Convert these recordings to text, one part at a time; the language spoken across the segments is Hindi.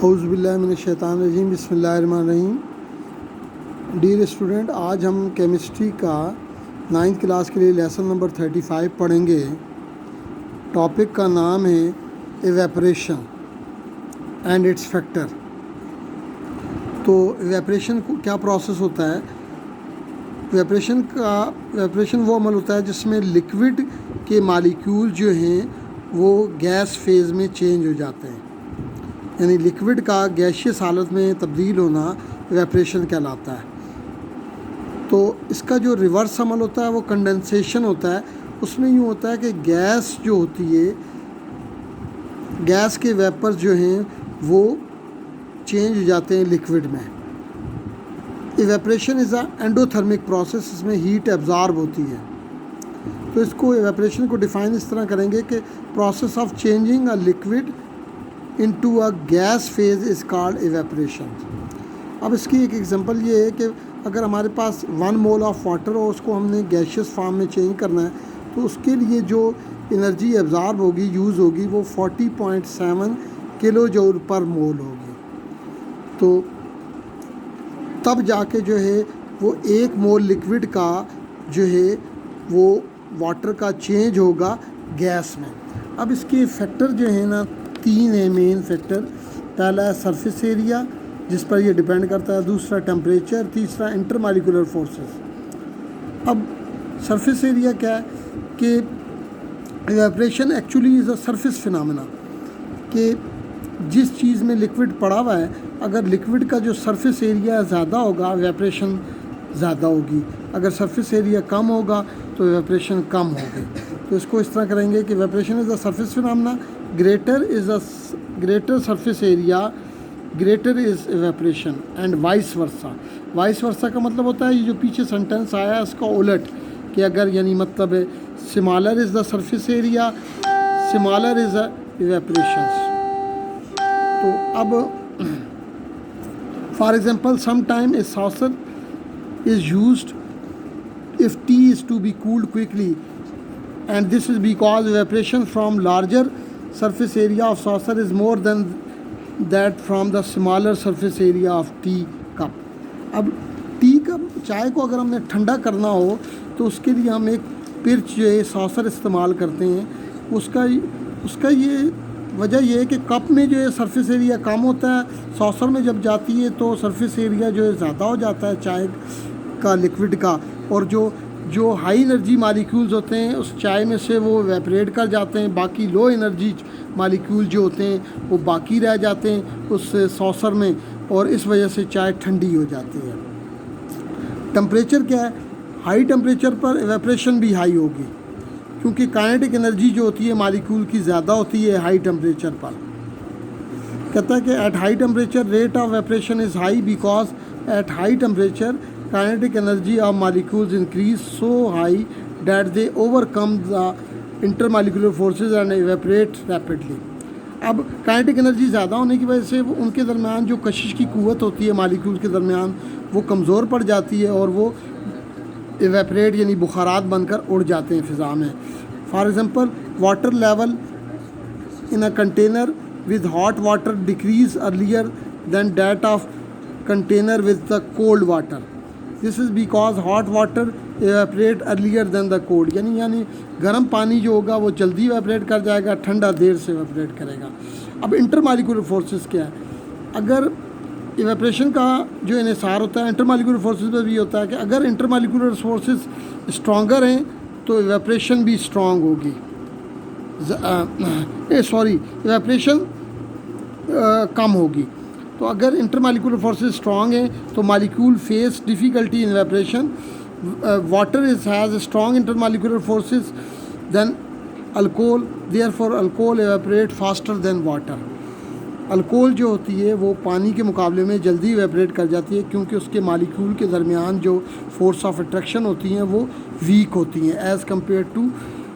औज़ुबिल्लाहिमिनश्शैतानिर्रजीम बिस्मिल्लाहिर्रहमानिर्रहीम। डियर स्टूडेंट, आज हम केमिस्ट्री का 9th क्लास के लिए लेसन नंबर 35 पढ़ेंगे। टॉपिक का नाम है इवेपरेशन एंड इट्स फैक्टर। तो इवेपरेशन को क्या प्रोसेस होता है? इवेपरेशन वो अमल होता है जिसमें लिक्विड के मालिक्यूल जो हैं वो गैस फेज़ में चेंज हो जाते हैं, यानी लिक्विड का गैशियस हालत में तब्दील होना इवेपरेशन कहलाता है। तो इसका जो रिवर्स अमल होता है वो कंडेंसेशन होता है। उसमें यूँ होता है कि गैस जो होती है, गैस के वेपर्स जो हैं वो चेंज हो जाते हैं लिक्विड में। Evaporation is a endothermic process, इसमें हीट एब्जॉर्ब होती है। तो इसको इवेपरेशन को डिफ़ाइन इस तरह करेंगे कि process of changing a liquid into a gas phase is called evaporation. अब इसकी एक एग्जांपल ये है कि अगर हमारे पास 1 मोल ऑफ वाटर और उसको हमने गैशियस फॉर्म में चेंज करना है तो उसके लिए जो एनर्जी एब्जॉर्ब होगी, यूज़ होगी, वो 40.7 किलो जूल पर मोल होगी। तो तब जाके जो है वो 1 मोल लिक्विड का जो है वो वाटर का चेंज होगा गैस में। अब इसके फैक्टर जो है ना 3 है मेन फैक्टर। पहला है सरफेस एरिया जिस पर ये डिपेंड करता है, दूसरा टेम्परेचर, तीसरा इंटरमॉलिक्यूलर फोर्सेस। अब सरफेस एरिया क्या है कि evaporation actually is a surface phenomena, कि जिस चीज़ में लिक्विड पड़ा हुआ है अगर लिक्विड का जो सरफेस एरिया ज़्यादा होगा इवेपरेशन ज़्यादा होगी, अगर सरफेस एरिया कम होगा तो इवेपरेशन कम होगी। तो इसको इस तरह करेंगे कि evaporation is a surface phenomena, greater surface area greater is evaporation and vice versa. Vice versa का मतलब होता है ये जो पीछे सेंटेंस आया है उसका उलट, कि अगर यानी मतलब है smaller is the surface area smaller is the evaporation. तो अब for example some time a saucer is used if tea is to be cooled quickly, and this is because evaporation from larger surface area of saucer is more than that from the smaller surface area of tea cup. अब टी कप चाय को अगर हमने ठंडा करना हो तो उसके लिए हम एक पिर्च जो है सॉसर इस्तेमाल करते हैं। उसका ये वजह ये है कि कप में जो है सरफेस एरिया कम होता है, सॉसर में जब जाती है तो सरफेस एरिया जो है ज़्यादा हो जाता है चाय का, लिक्विड का, और जो हाई एनर्जी मालिक्यूल्स होते हैं उस चाय में से वो इवेपरेट कर जाते हैं, बाकी लो एनर्जी मालिक्यूल जो होते हैं वो बाकी रह जाते हैं उस सॉसर में, और इस वजह से चाय ठंडी हो जाती है। टेम्परेचर क्या है? हाई टेम्परेचर पर इवेपरेशन भी हाई होगी क्योंकि काइनेटिक एनर्जी जो होती है मालिक्यूल की ज़्यादा होती है हाई टेम्परेचर पर। कहता है कि at high temperature rate of evaporation is high because at high temperature kinetic energy of molecules increase so high that they overcome the intermolecular forces and evaporate rapidly. अब काइनेटिक एनर्जी ज़्यादा होने की वजह से उनके दरमियान जो कशिश की क़ुव्वत होती है मालिक्यूल के दरमियान वो कमज़ोर पड़ जाती है और वो इवेपरेट यानी बुखारात बनकर उड़ जाते हैं फ़िज़ा में। For example water level in a container with hot water decrease earlier than that of container with the cold water. This is because hot water evaporate earlier than the cold, यानी गर्म पानी जो होगा वो जल्दी इवेपरेट कर जाएगा, ठंडा देर से इवेपरेट करेगा। अब इंटरमॉलिक्यूलर फोर्सेस क्या है? अगर इवेपरेशन का जो इन्हिसार होता है इंटरमॉलिक्यूलर फोर्सेस पर भी होता है कि अगर इंटरमॉलिक्यूलर फोर्सेस स्ट्रॉन्गर हैं तो इवेपरेशन भी स्ट्रॉन्ग होगी, इवेपरेशन कम होगी। तो अगर इंटरमॉलिक्यूलर फोर्सेस स्ट्रॉन्ग हैं तो molecule face difficulty in evaporation. Water has strong intermolecular forces than alcohol, therefore alcohol evaporate faster than water. Alcohol जो होती है वो पानी के मुकाबले में जल्दी इवेपरेट कर जाती है क्योंकि उसके मालिक्यूल के दरमियान जो फोर्स ऑफ अट्रैक्शन होती हैं वो वीक होती हैं as compare to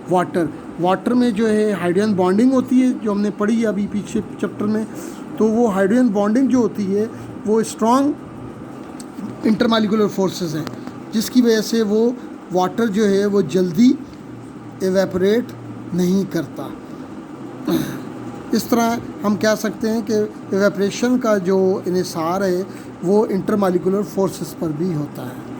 water. Water में जो है हाइड्रोजन बॉन्डिंग होती है जो हमने पढ़ी है अभी पीछे चैप्टर में, तो वो हाइड्रोजन बॉन्डिंग जो होती है वो स्ट्रॉन्ग इंटरमॉलिक्यूलर फोर्सेस हैं जिसकी वजह से वो वाटर जो है वो जल्दी इवेपरेट नहीं करता। इस तरह हम कह सकते हैं कि इवेपरेशन का जो इन्हिसार है वो इंटरमालिकुलर फोर्सेस पर भी होता है।